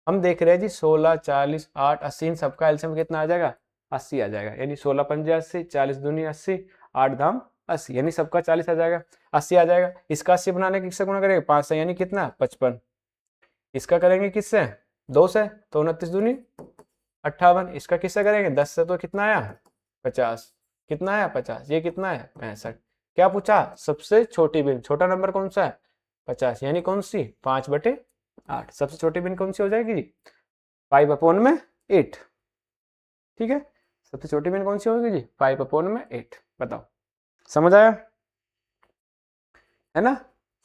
हम देख रहे हैं जी 16, 40, 8, 80, इन सबका एलसीएम कितना आ जाएगा, 80 आ जाएगा। यानी 16 पंजे 80, 40 दूनी 80, 8 धाम 80, यानी सबका 40 आ जाएगा, 80 आ जाएगा। इसका 80 बनाने किससे गुणा करेंगे, 5 से, यानी कितना 55। इसका करेंगे किससे, 2 से, तो 29 दूनी 58। इसका किससे करेंगे, 10 से, तो कितना आया 50। कितना आया 50, ये कितना है 65। क्या पूछा, सबसे छोटी भिन्न, छोटा नंबर कौन सा है 50, यानी कौन सी 5/8। सबसे छोटी भिन्न कौन सी हो जाएगी जी 5/8। ठीक है, सबसे छोटी भिन्न कौन सी होगी जी 5/8। बताओ, समझ आया, है ना।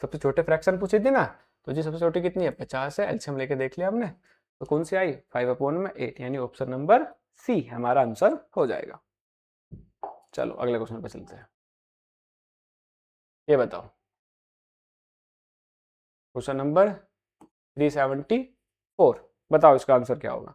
सबसे छोटे फ्रैक्शन पूछे थे ना, तो जी सबसे छोटी कितनी है 50 है, एलसीएम लेके देख लिया हमने, तो कौन सी आई 5/8, यानी ऑप्शन नंबर सी हमारा आंसर हो जाएगा। चलो अगले क्वेश्चन पे चलते हैं। ये बताओ, क्वेश्चन नंबर 374, बताओ इसका आंसर क्या होगा।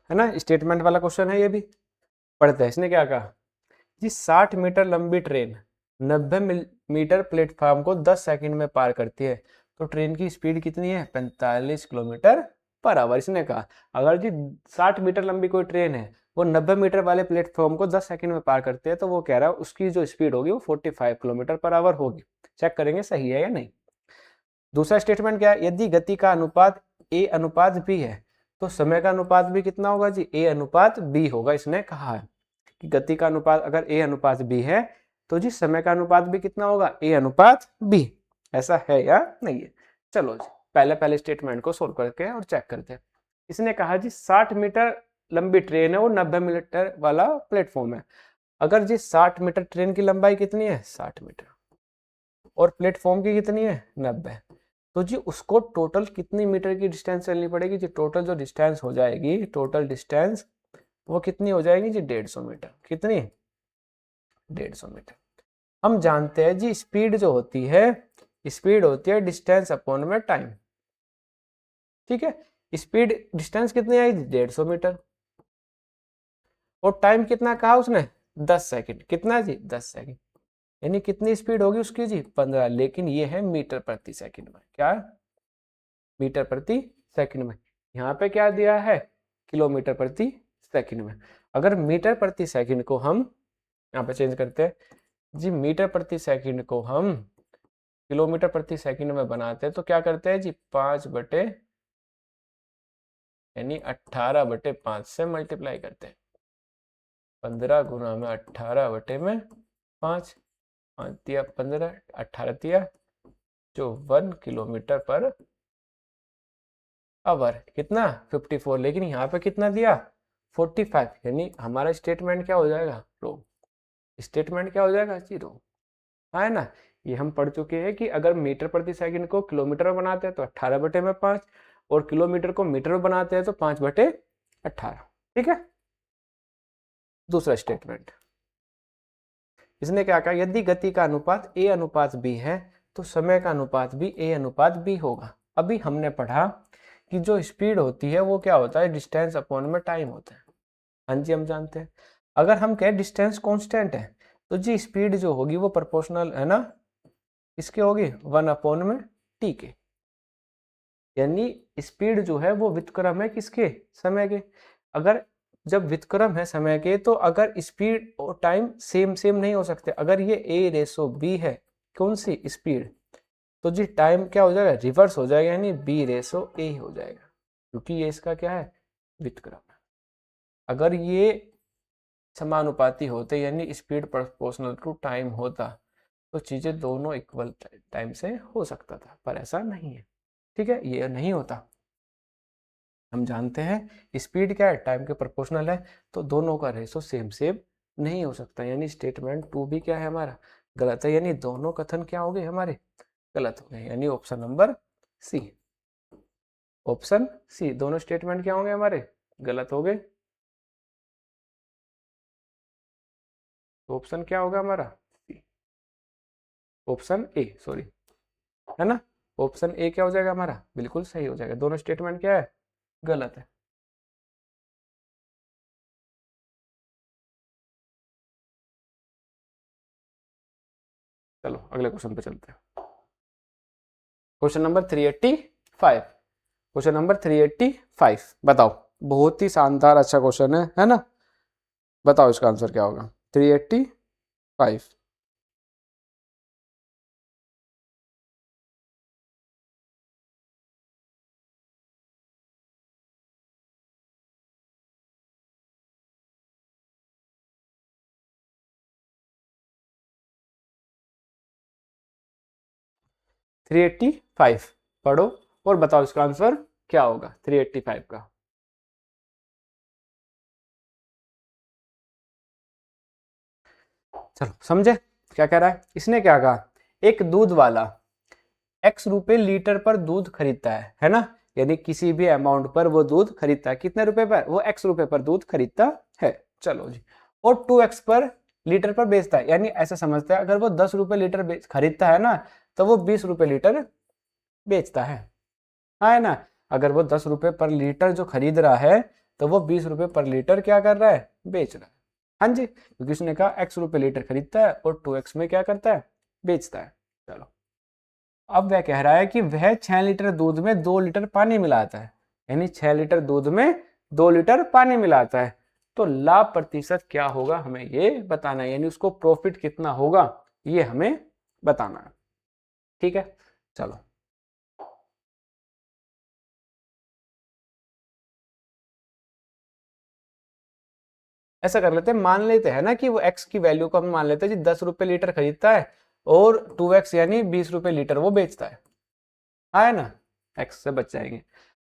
है ना, स्टेटमेंट वाला क्वेश्चन है ये भी, पढ़ते हैं। इसने क्या कहा जी, 60 मीटर लंबी ट्रेन 90 मीटर प्लेटफॉर्म को 10 सेकंड में पार करती है, तो ट्रेन की स्पीड कितनी है 45 किलोमीटर पर आवर। इसने कहा अगर जी 60 मीटर लंबी कोई ट्रेन है, वो 90 मीटर वाले प्लेटफॉर्म को 10 सेकंड में पार करती है, तो वो कह रहा है उसकी जो स्पीड होगी वो 45 किलोमीटर पर आवर होगी। चेक करेंगे सही है या नहीं। दूसरा स्टेटमेंट क्या है, यदि गति का अनुपात ए अनुपात बी है, तो समय का अनुपात भी कितना होगा जी ए अनुपात बी होगा। इसने कहा है कि गति का अनुपात अगर ए अनुपात बी है, तो जी समय का अनुपात भी कितना होगा ए अनुपात बी। ऐसा है या नहीं है। चलो जी पहले पहले स्टेटमेंट को सोल्व करके और चेक करते हैं। इसने कहा जी 60 मीटर लंबी ट्रेन है और 90 मीटर वाला प्लेटफॉर्म है। अगर जी 60 मीटर ट्रेन की लंबाई कितनी है 60 मीटर और प्लेटफॉर्म की कितनी है 90, तो जी उसको टोटल कितनी मीटर की डिस्टेंस चलनी पड़ेगी जी, टोटल जो डिस्टेंस हो जाएगी, टोटल डिस्टेंस वो कितनी हो जाएगी जी 150 मीटर। कितनी 150 मीटर। हम जानते हैं जी स्पीड जो होती है, स्पीड होती है डिस्टेंस अपॉन में टाइम। ठीक है, स्पीड डिस्टेंस कितनी आई 150 मीटर और टाइम कितना कहा उसने 10 सेकंड। कितना जी 10 सेकंड, यानी कितनी स्पीड होगी उसकी जी 15, लेकिन ये है मीटर प्रति सेकंड में। क्या मीटर प्रति सेकंड में, यहाँ पे क्या दिया है किलोमीटर प्रति सेकंड में। अगर मीटर प्रति सेकंड को हम यहाँ पे चेंज करते हैं जी, मीटर प्रति सेकंड को हम किलोमीटर प्रति सेकंड में बनाते हैं, तो क्या करते हैं जी 5 बटे यानी 18/5 से मल्टीप्लाई करते हैं। 15 गुना में 18 बटे में 5, 5 दिया 15, 18 दिया जो 1 किलोमीटर पर आवर, कितना 54, लेकिन यहाँ पे कितना दिया 45, यानी हमारा स्टेटमेंट क्या हो जाएगा रॉन्ग, स्टेटमेंट क्या हो जाएगा जी रॉन्ग, है ना। ये हम पढ़ चुके हैं कि अगर मीटर प्रति सेकंड को किलोमीटर में बनाते हैं तो 18/5, और किलोमीटर को मीटर में बनाते हैं तो 5/18, ठीक है। दूसरा स्टेटमेंट, इसने क्या कहा, यदि गति का अनुपात a अनुपात b है तो समय का अनुपात भी a अनुपात b होगा। अभी हमने पढ़ा कि जो स्पीड होती है वो क्या होता है, डिस्टेंस अपॉन में टाइम होता है। हाँ जी, हम जानते हैं। अगर हम कहें डिस्टेंस कांस्टेंट है तो जी स्पीड जो होगी वो प्रोपोर्शनल है ना, इसके होगी 1 में t के, यानी स्पीड जो है वो व्युत्क्रम है किसके, समय के। अगर जब व्युत्क्रम है समय के तो अगर स्पीड और टाइम सेम सेम नहीं हो सकते। अगर ये a/b है, कौन सी स्पीड, तो जी टाइम क्या हो जाएगा, रिवर्स हो जाएगा, यानी b/a हो जाएगा, क्योंकि ये इसका क्या है, व्युत्क्रम। अगर ये समानुपाती होते यानी स्पीड प्रोपोर्शनल टू टाइम होता तो चीजें दोनों इक्वल टाइम से हो सकता था, पर ऐसा नहीं है, ठीक है, ये नहीं होता। हम जानते हैं स्पीड क्या है, टाइम के प्रोपोर्शनल है, तो दोनों का रेशो सेम सेम नहीं हो सकता, यानी स्टेटमेंट 2 भी क्या है हमारा, गलत है, यानी दोनों कथन क्या हो गए हमारे, गलत हो गए, यानी option number C, option C, दोनों स्टेटमेंट क्या होंगे हमारे, गलत हो गए। तो ऑप्शन क्या होगा हमारा, ऑप्शन ए, सॉरी, है ना, ऑप्शन ए क्या हो जाएगा हमारा, बिल्कुल सही हो जाएगा, दोनों स्टेटमेंट क्या है, गलत है। चलो अगले क्वेश्चन पे चलते हैं। क्वेश्चन नंबर 385, क्वेश्चन नंबर 385, बताओ, बहुत ही शानदार अच्छा क्वेश्चन है ना, बताओ इसका आंसर क्या होगा, 385। थ्री एट्टी फाइव पढ़ो और बताओ इसका आंसर क्या होगा 385 का। चलो समझे क्या कह रहा है, इसने क्या कहा, एक दूध वाला x रुपए लीटर पर दूध खरीदता है ना, यानी किसी भी अमाउंट पर वो दूध खरीदता है, कितने रुपए पर, वो x रुपए पर दूध खरीदता है, चलो जी, और 2x पर लीटर पर बेचता है, यानी ऐसा समझता है अगर वो 10 रुपए लीटर खरीदता है ना तो वो 20 रुपए लीटर बेचता है ना। अगर वो 10 रुपए पर लीटर जो खरीद रहा है तो वो 20 रुपए पर लीटर क्या कर रहा है, बेच रहा है। हाँ जी, क्योंकि उसने कहा x रुपए लीटर खरीदता है और 2x में क्या करता है, बेचता है। चलो अब वह कह रहा है कि वह 6 लीटर दूध में 2 लीटर पानी मिलाता है, यानी 6 लीटर दूध में 2 लीटर पानी मिलाता है, तो लाभ प्रतिशत क्या होगा हमें ये बताना है, यानी उसको प्रॉफिट कितना होगा ये हमें बताना है, ठीक है। चलो ऐसा कर लेते हैं, मान लेते हैं ना कि वो x की वैल्यू को हम मान लेते हैं जी 10 रुपए लीटर खरीदता है और 2x यानी 20 रुपए लीटर वो बेचता है ना, x से बच जाएंगे।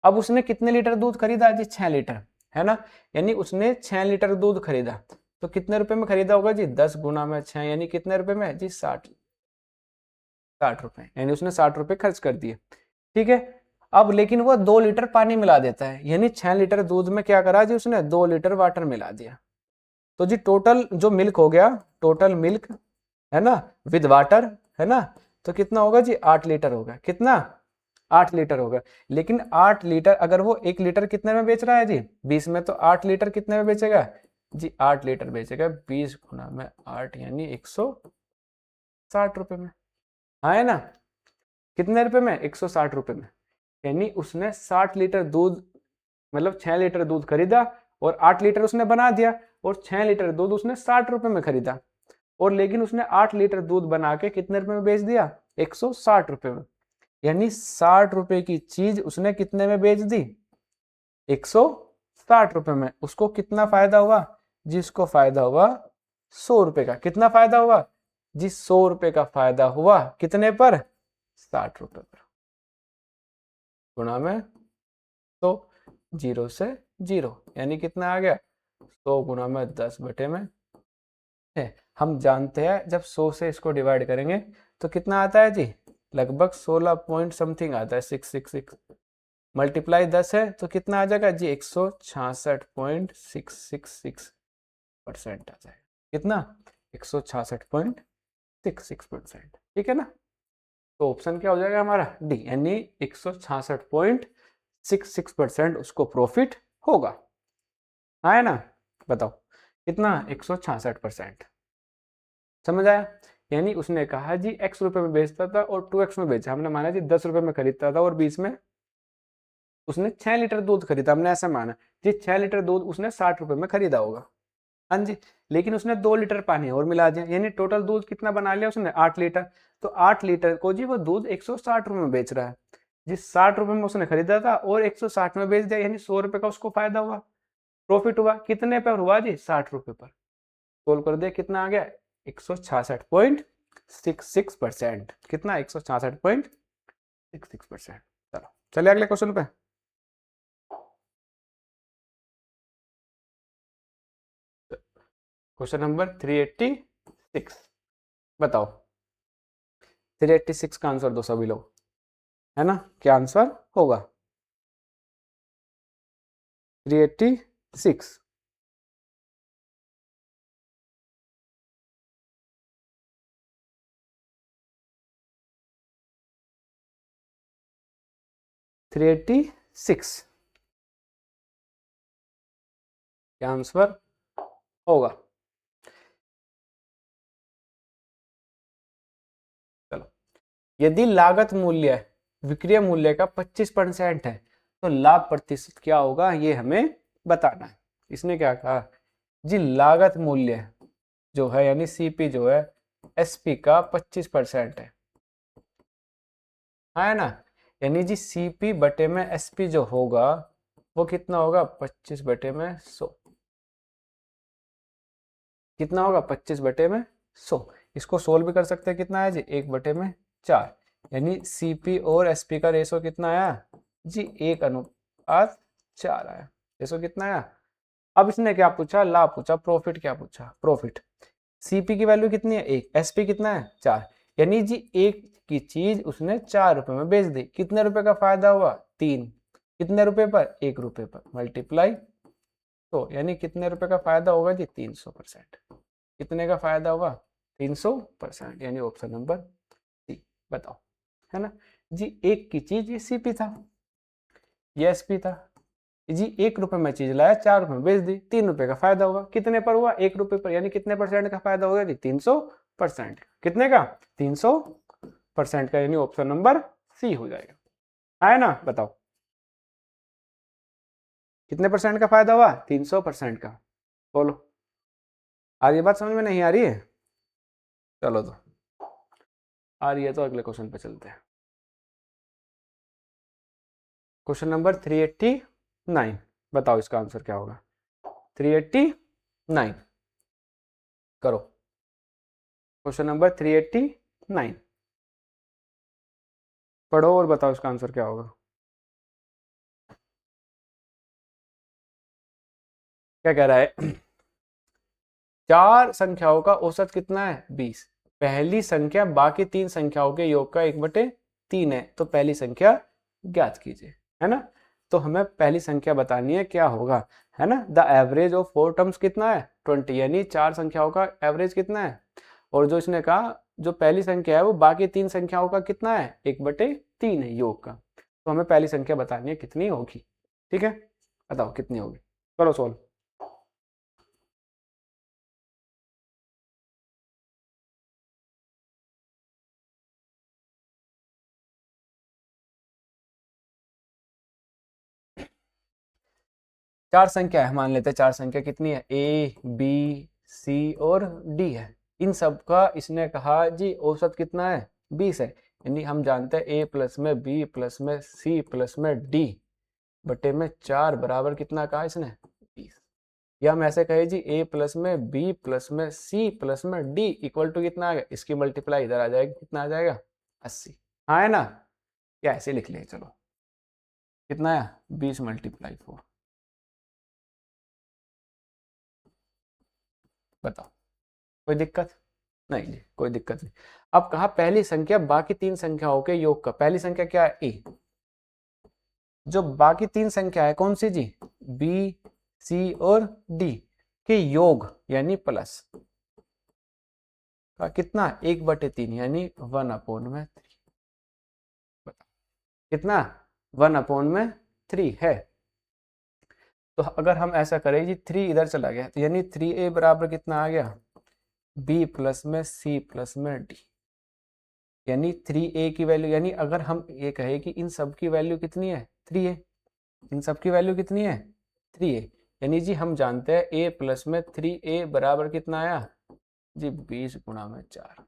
अब उसने कितने लीटर दूध खरीदा जी, 6 लीटर, है ना, यानी उसने 6 लीटर दूध खरीदा, तो कितने रुपए में खरीदा होगा जी, 10 गुना में 6, यानी कितने रुपए में जी, 60 रुपए, यानी उसने 60 रुपए खर्च कर दिए, ठीक है। अब लेकिन वो 2 लीटर पानी मिला देता है, यानी 6 लीटर दूध में क्या करा जी उसने, 2 लीटर वाटर मिला दिया, तो जी टोटल जो मिल्क हो गया, टोटल मिल्क है ना विद वाटर, है ना, तो कितना होगा जी, 8 लीटर होगा, कितना, 8 लीटर होगा। लेकिन 8 लीटर अगर वो 1 लीटर कितने में बेच रहा है जी, 20 में, तो 8 लीटर कितने में बेचेगा जी, 8 लीटर बेचेगा 20 गुना में 8, यानी 160 रुपए में, है ना, कितने रुपए में, 160 रुपए में, यानी उसने 60 लीटर दूध, मतलब 6 लीटर दूध खरीदा और 8 लीटर उसने बना दिया, और 6 लीटर दूध उसने 60 रुपए में खरीदा, और लेकिन उसने 8 लीटर दूध बना के कितने रुपए में बेच दिया, 160 रुपए में, यानी 60 रुपए की चीज उसने कितने में बेच दी, 160 रुपए में। उसको कितना फायदा हुआ, जिसको फायदा हुआ 100 रुपए का, कितना फायदा हुआ जी, 100 रुपए का फायदा हुआ, कितने पर, 60 रुपए पर, गुणा में तो 0 से 0 यानी कितना आ गया 100 गुना में 10 बटे में है। हम जानते हैं जब 100 से इसको डिवाइड करेंगे तो कितना आता है जी, लगभग 16 पॉइंट समथिंग आता है, 666 मल्टीप्लाई 10 है तो कितना आ जाएगा जी 166.666% आ जाएगा। कितना 166.66%। ठीक है ना, तो ऑप्शन क्या हो जाएगा हमारा डी, यानी 166.66% उसको प्रॉफिट होगा। है ना, बताओ कितना 166%। समझ आया, यानी उसने कहा जी x रुपए में बेचता था और 2x में बेचा, हमने माना जी 10 रुपए में खरीदता था और बीच में उसने 6 लीटर दूध खरीदा, हमने ऐसा माना जी 6 लीटर दूध उसने 60 रुपए में खरीदा होगा। हाँ जी, लेकिन उसने 2 लीटर पानी और मिला दिया, यानी टोटल दूध कितना बना लिया उसने 8 लीटर। तो 8 लीटर को जी वो दूध 160 रुपए में बेच रहा है, जिस 60 रुपए में उसने खरीदा था और 160 में बेच दिया, यानी 100 रुपए का उसको फायदा हुआ, प्रॉफिट हुआ। कितने पर हुआ जी 60 रुपए पर। सोल्व कर दे कितना आ गया 166.66%। कितना 166.66%। चलो चलिए अगले क्वेश्चन पे। क्वेश्चन नंबर 386, बताओ 386 का आंसर दो सभी लोग, है ना, क्या आंसर होगा 386। क्या आंसर होगा, चलो यदि लागत मूल्य विक्रय मूल्य का 25% है तो लाभ प्रतिशत क्या होगा ये हमें बताना है। इसने क्या कहा जी, लागत मूल्य जो है यानी सीपी जो है एसपी का 25% है ना, यानी जी सीपी बटे में एसपी जो होगा वो कितना होगा 25 बटे में 100। कितना होगा 25 बटे में 100। इसको सोल्व भी कर सकते हैं, कितना है जी 1 बटे में 4, यानी सीपी और एसपी का रेशो कितना आया जी 1:4 आया। रेशो कितना आया। अब इसने क्या पूछा, लाभ पूछा, प्रॉफिट क्या पूछा, प्रॉफिट। सीपी की वैल्यू कितनी है 1, एसपी कितना है 4, यानी जी एक की चीज उसने 4 रुपए में बेच दी, कितने रुपए का फायदा हुआ 3, कितने रुपए पर 1 रुपए पर, मल्टीप्लाई तो यानी कितने रुपए का फायदा होगा जी 300%। कितने का फायदा होगा 300%, यानी ऑप्शन नंबर सी। बताओ, है ना जी, एक की चीज ये सीपी था, ये एसपी था जी, 1 रुपए में चीज लाया 4 रुपए में बेच दी, 3 रुपए का फायदा होगा, कितने पर हुआ 1 रुपए पर, यानी कितने परसेंट का फायदा होगा जी 300%। कितने का 300% का, यानी ऑप्शन नंबर सी हो जाएगा। है ना, बताओ कितने परसेंट का फायदा हुआ 300% का। बोलो, आ रही है बात समझ में, नहीं आ रही है, चलो तो आ रही है तो अगले क्वेश्चन पे चलते हैं। क्वेश्चन नंबर 389, बताओ इसका आंसर क्या होगा 389। करो क्वेश्चन नंबर 389, पढ़ो और बताओ इसका आंसर क्या होगा। क्या कह रहा है चार संख्याओं का औसत कितना है 20, पहली संख्या बाकी तीन संख्याओं के योग का 1/3 है, तो पहली संख्या ज्ञात कीजिए। है ना, तो हमें पहली संख्या बतानी है क्या होगा, है ना, द एवरेज ऑफ 4 टर्म्स कितना है 20, यानी चार संख्याओं का एवरेज कितना है, और जो इसने कहा जो पहली संख्या है वो बाकी तीन संख्याओं का कितना है 1/3 है योग का, तो हमें पहली संख्या बतानी है कितनी होगी। ठीक है, बताओ कितनी होगी, करो सोल्व। चार संख्या है, मान लेते हैं चार संख्या कितनी है ए बी सी और डी है, इन सब का इसने कहा जी औसत कितना है 20 है, यानी हम जानते हैं ए प्लस में बी प्लस में सी प्लस में डी बटे में 4 बराबर कितना कहा इसने 20, या हम ऐसे कहे जी ए प्लस में बी प्लस में सी प्लस में डी इक्वल टू कितना आ गया, इसकी मल्टीप्लाई इधर आ जाएगी, कितना आ जाएगा 80। हाँ है ना, या ऐसे लिख लें चलो। कितना आया 20 × 4। बताओ कोई दिक्कत? नहीं जी कोई दिक्कत नहीं। अब कहा पहली संख्या बाकी तीन संख्याओं के योग का, पहली संख्या क्या है ए, जो बाकी तीन संख्या है कौन सी जी, बी सी और डी के योग यानी प्लस का कितना 1/3 यानी 1/3। कितना 1/3 है। तो अगर हम ऐसा करें जी 3 इधर चला गया तो यानी 3a बराबर कितना आ गया b प्लस में c प्लस में d, यानी 3a की वैल्यू, यानी अगर हम ये कहें कि इन सब की वैल्यू कितनी है 3a, इन सब की वैल्यू कितनी है 3a, यानी जी हम जानते हैं a प्लस में 3a बराबर कितना आया जी 20 × 4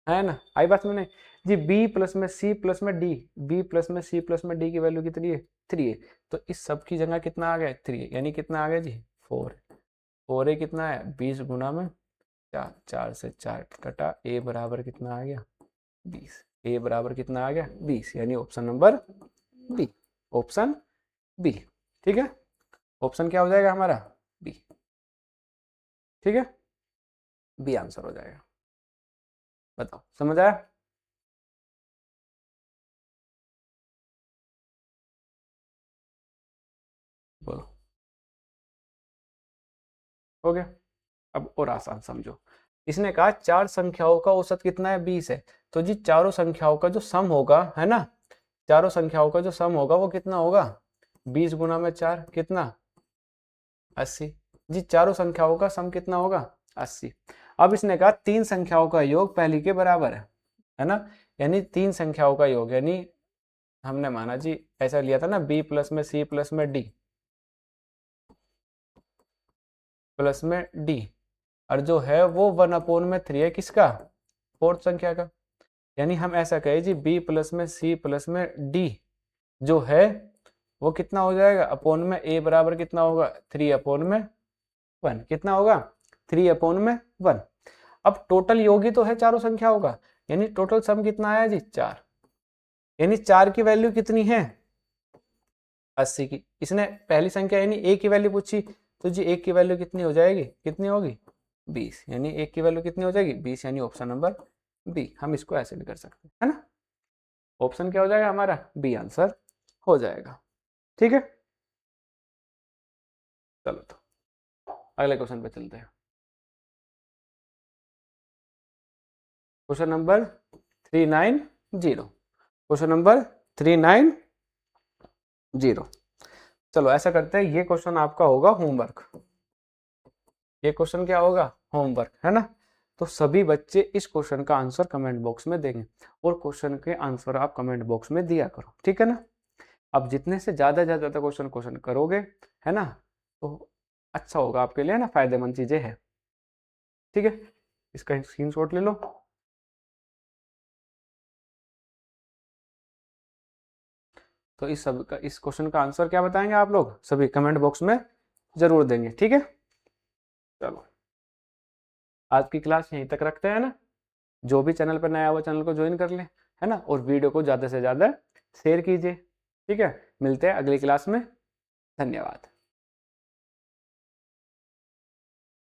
है ना। आई बात में नहीं जी, b प्लस में c प्लस में d, b प्लस में c प्लस में d की वैल्यू कितनी है 3a, तो इस सब की जगह कितना आ गया 3a, यानी कितना आ गया जी 4a कितना है 20 × 4, 4 से 4 कटा, a बराबर कितना आ गया 20, a बराबर कितना आ गया 20, यानी option number B, option B. ठीक है, ऑप्शन क्या हो जाएगा हमारा बी। ठीक है, बी आंसर हो जाएगा। बताओ समझ आया? बोलो हो गया। अब और आसान समझो, इसने कहा चार संख्याओं का औसत कितना है 20 है, तो जी चारों संख्याओं का जो सम होगा है ना, चारों संख्याओं का जो सम होगा वो कितना होगा 20 × 4 कितना 80। जी चारों संख्याओं का सम कितना होगा 80। अब इसने कहा तीन संख्याओं का योग पहली के बराबर है ना, यानी तीन संख्याओं का योग, यानी हमने माना जी ऐसा लिया था ना b प्लस में c प्लस में d प्लस में d, और जो है वो 1/3 है किसका फोर्थ संख्या का, यानी हम ऐसा कहें जी b प्लस में c प्लस में d जो है वो कितना हो जाएगा अपोन में a बराबर कितना होगा 3/1, कितना होगा 3/1। अब टोटल योग ही तो है चारों संख्याओं का, यानी टोटल सम कितना आया जी 4, यानी 4 की वैल्यू कितनी है 80 की। इसने पहली संख्या यानी a की वैल्यू पूछी, तो जी एक की वैल्यू कितनी हो जाएगी, कितनी होगी 20, यानी एक की वैल्यू कितनी हो जाएगी 20, यानी ऑप्शन नंबर बी। हम इसको ऐसे भी कर सकते हैं है ना, ऑप्शन क्या हो जाएगा हमारा बी आंसर हो जाएगा। ठीक है, चलो तो अगले क्वेश्चन पे चलते हैं। Question number 390, question number 390। चलो ऐसा करते हैं, ये क्वेश्चन आपका होगा होमवर्क, ये क्वेश्चन क्या होगा होमवर्क है ना। तो सभी बच्चे इस क्वेश्चन का आंसर कमेंट बॉक्स में देंगे और क्वेश्चन के आंसर आप कमेंट बॉक्स में दिया करो, ठीक है ना। अब जितने से ज्यादा क्वेश्चन करोगे है ना, तो अच्छा होगा आपके लिए ना, फायदेमंद चीजें हैं। ठीक है, इसका स्क्रीनशॉट ले लो। तो इस क्वेश्चन का आंसर क्या बताएंगे आप लोग सभी कमेंट बॉक्स में जरूर देंगे। ठीक है, चलो आज की क्लास यहीं तक रखते हैं ना। जो भी चैनल पर नया हुआ चैनल को ज्वाइन कर ले है ना, और वीडियो को ज़्यादा से ज़्यादा शेयर कीजिए। ठीक है, मिलते हैं अगली क्लास में, धन्यवाद।